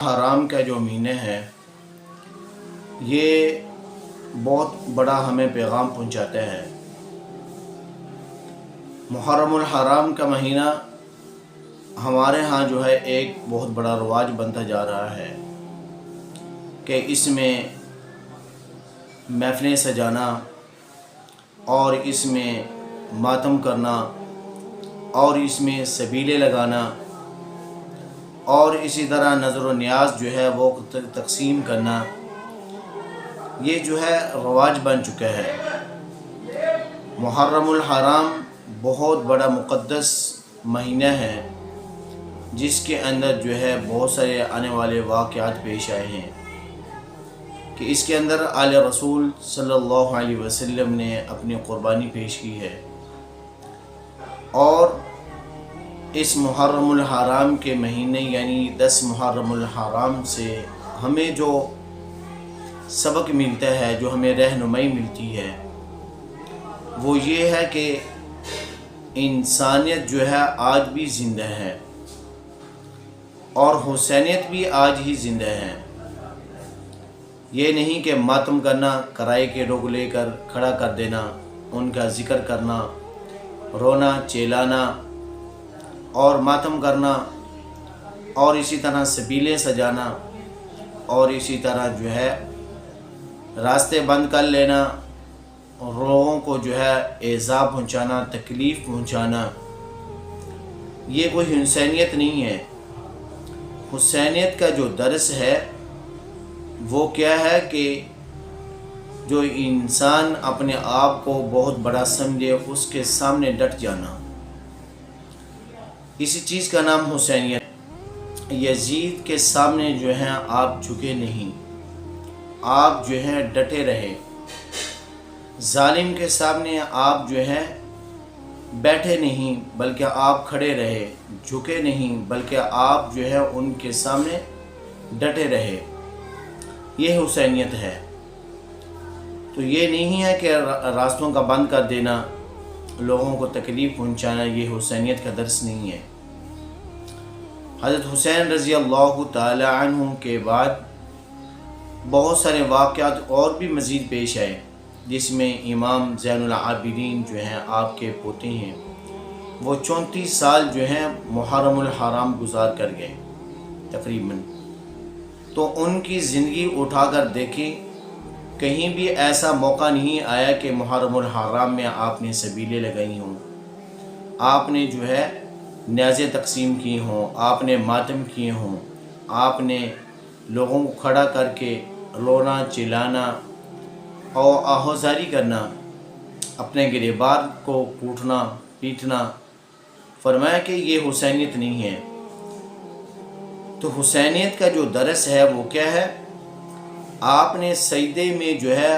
حرام کا جو مہینہ ہے یہ بہت بڑا ہمیں پیغام پہنچاتا ہے۔ محرم الحرام کا مہینہ ہمارے ہاں جو ہے ایک بہت بڑا رواج بنتا جا رہا ہے کہ اس میں محفلیں سجانا اور اس میں ماتم کرنا اور اس میں سبیلے لگانا اور اسی طرح نظر و نیاز جو ہے وہ تقسیم کرنا، یہ جو ہے رواج بن چکا ہے۔ محرم الحرام بہت بڑا مقدس مہینہ ہے جس کے اندر جو ہے بہت سارے آنے والے واقعات پیش آئے ہیں کہ اس کے اندر آل رسول صلی اللہ علیہ وسلم نے اپنی قربانی پیش کی ہے، اور اس محرم الحرام کے مہینے یعنی 10 محرم الحرام سے ہمیں جو سبق ملتا ہے، جو ہمیں رہنمائی ملتی ہے، وہ یہ ہے کہ انسانیت جو ہے آج بھی زندہ ہے اور حسینیت بھی آج ہی زندہ ہے۔ یہ نہیں کہ ماتم کرنا، کرائے کے لوگ لے کر کھڑا کر دینا، ان کا ذکر کرنا، رونا چلانا اور ماتم کرنا اور اسی طرح سبیلیں سجانا اور اسی طرح جو ہے راستے بند کر لینا، لوگوں کو جو ہے ایذا پہنچانا، تکلیف پہنچانا، یہ کوئی حسینیت نہیں ہے۔ حسینیت کا جو درس ہے وہ کیا ہے کہ جو انسان اپنے آپ کو بہت بڑا سمجھے اس کے سامنے ڈٹ جانا، اسی چیز کا نام حسینیت۔ یزید کے سامنے جو ہے آپ جھکے نہیں، آپ جو ہے ڈٹے رہے۔ ظالم کے سامنے آپ جو ہے بیٹھے نہیں بلکہ آپ کھڑے رہے، جھکے نہیں بلکہ آپ جو ہے ان کے سامنے ڈٹے رہے۔ یہ حسینیت ہے۔ تو یہ نہیں ہے کہ راستوں کا بند کر دینا، لوگوں کو تکلیف پہنچانا، یہ حسینیت کا درس نہیں ہے۔ حضرت حسین رضی اللہ تعالی عنہ کے بعد بہت سارے واقعات اور بھی مزید پیش آئے، جس میں امام زین العابدین جو ہیں آپ کے پوتے ہیں، وہ 34 سال جو ہیں محرم الحرام گزار کر گئے تقریباً۔ تو ان کی زندگی اٹھا کر دیکھیں، کہیں بھی ایسا موقع نہیں آیا کہ محرم الحرام میں آپ نے سبیلیں لگائی ہوں، آپ نے جو ہے نیازیں تقسیم کی ہوں، آپ نے ماتم کیے ہوں، آپ نے لوگوں کو کھڑا کر کے رونا چلانا اور آہوازاری کرنا، اپنے گریبان کو کوٹنا پیٹنا۔ فرمایا کہ یہ حسینیت نہیں ہے۔ تو حسینیت کا جو درس ہے وہ کیا ہے؟ آپ نے سجدے میں جو ہے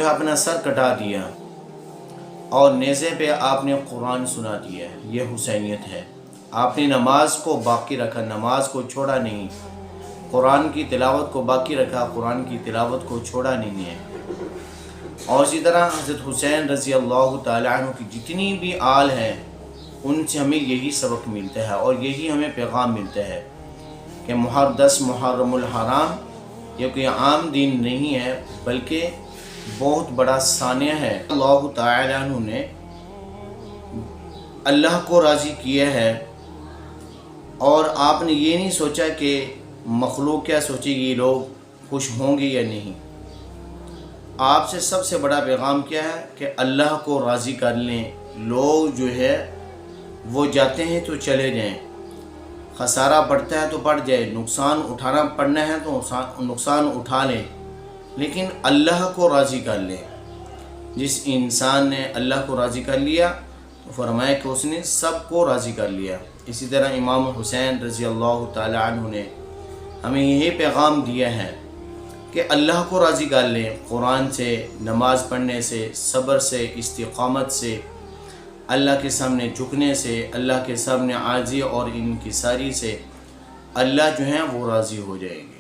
اپنا سر کٹا دیا اور نیزے پہ آپ نے قرآن سنا دیا، یہ حسینیت ہے۔ آپ نے نماز کو باقی رکھا، نماز کو چھوڑا نہیں، قرآن کی تلاوت کو باقی رکھا، قرآن کی تلاوت کو چھوڑا نہیں ہے۔ اور اسی طرح حضرت حسین رضی اللہ تعالی عنہ کی جتنی بھی آل ہیں، ان سے ہمیں یہی سبق ملتا ہے اور یہی ہمیں پیغام ملتا ہے کہ 10 محرم الحرام یہ کوئی عام دن نہیں ہے بلکہ بہت بڑا سانیہ ہے۔ اللہ تعالی عنہ نے اللہ کو راضی کیا ہے، اور آپ نے یہ نہیں سوچا کہ مخلوق کیا سوچے گی، لوگ خوش ہوں گے یا نہیں۔ آپ سے سب سے بڑا پیغام کیا ہے کہ اللہ کو راضی کر لیں۔ لوگ جو ہے وہ جاتے ہیں تو چلے جائیں، خسارہ بڑھتا ہے تو بڑھ جائے، نقصان اٹھانا پڑنا ہے تو نقصان اٹھا لیں، لیکن اللہ کو راضی کر لیں۔ جس انسان نے اللہ کو راضی کر لیا تو فرمایا کہ اس نے سب کو راضی کر لیا۔ اسی طرح امام حسین رضی اللہ تعالی عنہ نے ہمیں یہی پیغام دیا ہے کہ اللہ کو راضی کر لیں، قرآن سے، نماز پڑھنے سے، صبر سے، استقامت سے، اللہ کے سامنے جھکنے سے، اللہ کے سامنے عاجزی اور انکساری سے اللہ جو ہیں وہ راضی ہو جائے گا۔